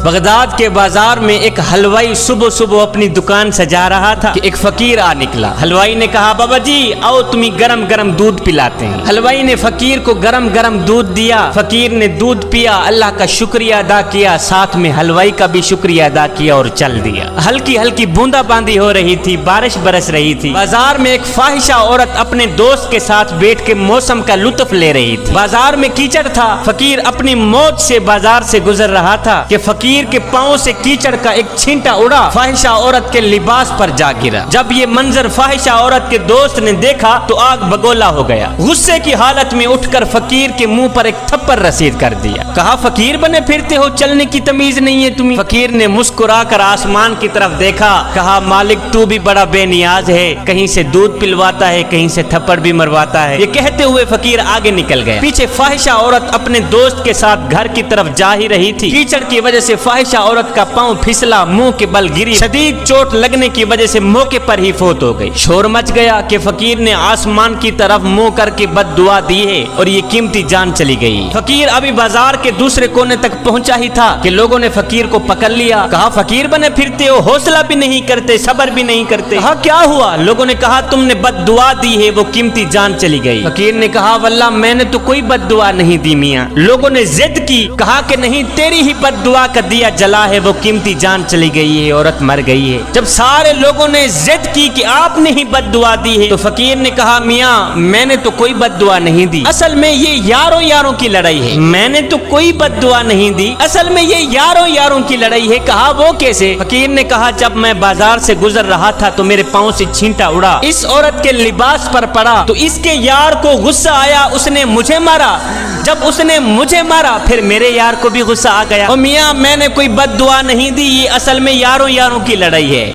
Baghdad کے بازار میں ایک حلوائی صبح صبح اپنی دکان سجا رہا تھا کہ ایک فقیر آ نکلا۔ حلوائی نے کہا بابا جی آؤ تمہیں گرم گرم دودھ پلاتے ہیں۔ حلوائی نے فقیر کو گرم گرم دودھ دیا، فقیر نے دودھ پیا، اللہ کا شکریہ ادا کیا، ساتھ میں حلوائی کا بھی شکریہ ادا کیا اور چل دیا۔ ہلکی ہلکی بوندا باندی ہو رہی تھی، بارش برس رہی تھی۔ بازار میں ایک فاحشہ عورت اپنے دوست کے ساتھ بیٹھ کے موسم کا لطف لے رہی تھی۔ بازار میں کیچڑ تھا، فقیر اپنی موت سے بازار سے گزر رہا تھا کہ فقیر کے پاؤں سے کیچڑ کا ایک چھینٹا اڑا، فاحشہ عورت کے لباس پر جا گرا۔ جب یہ منظر فاحشہ عورت کے دوست نے دیکھا تو آگ بگولا ہو گیا۔ غصے کی حالت میں اٹھ کر فقیر کے منہ پر ایک تھپڑ رسید کر دیا۔ کہا فقیر بنے پھرتے ہو، چلنے کی تمیز نہیں ہے تمہیں؟ فقیر نے مسکرا کر آسمان کی طرف دیکھا، کہا مالک تو بھی بڑا بے نیاز ہے، کہیں سے دودھ پلواتا ہے، کہیں سے تھپڑ بھی مرواتا ہے۔ یہ کہتے ہوئے فقیر آگے نکل گیا۔ پیچھے فاحشہ عورت اپنے دوست کے ساتھ گھر کی طرف جا ہی رہی تھی۔ کیچڑ کی وجہ سے فاحشہ عورت کا پاؤں پھسلا، منہ کے بل گری، شدید چوٹ لگنے کی وجہ سے موقع پر ہی فوت ہو گئی۔ شور مچ گیا کہ فقیر نے آسمان کی طرف منہ کر کے بد دعا دی ہے اور یہ قیمتی جان چلی گئی۔ فقیر ابھی بازار کے دوسرے کونے تک پہنچا ہی تھا کہ لوگوں نے فقیر کو پکڑ لیا۔ کہا فقیر بنے پھرتے ہو، حوصلہ بھی نہیں کرتے، صبر بھی نہیں کرتے۔ کہا کیا ہوا؟ لوگوں نے کہا تم نے بد دعا دی ہے، وہ قیمتی جان چلی گئی۔ فقیر نے کہا واللہ میں نے تو کوئی بد دعا نہیں دی میاں۔ لوگوں نے ضد کی، کہا کہ نہیں تیری ہی بد دعا کا دیا جلا ہے، وہ قیمتی جان چلی گئی ہے، عورت مر گئی ہے۔ جب سارے لوگوں نے ضد کی کہ آپ نے ہی بد دعا دی ہے تو فقیر نے کہا میاں میں نے تو کوئی بد دعا نہیں دی، اصل میں یہ یاروں یاروں کی لڑائی ہے، میں نے تو کوئی بد دعا نہیں دی، اصل میں یہ یاروں یاروں کی لڑائی ہے۔ کہا وہ کیسے؟ فقیر نے کہا جب میں بازار سے گزر رہا تھا تو میرے پاؤں سے چھینٹا اڑا، اس عورت کے لباس پر پڑا تو اس کے یار کو غصہ آیا، اس نے مجھے مارا، جب اس نے مجھے مارا پھر میرے یار کو بھی غصہ آ گیا۔ اور میاں میں نے کوئی بد دعا نہیں دی، یہ اصل میں یاروں یاروں کی لڑائی ہے۔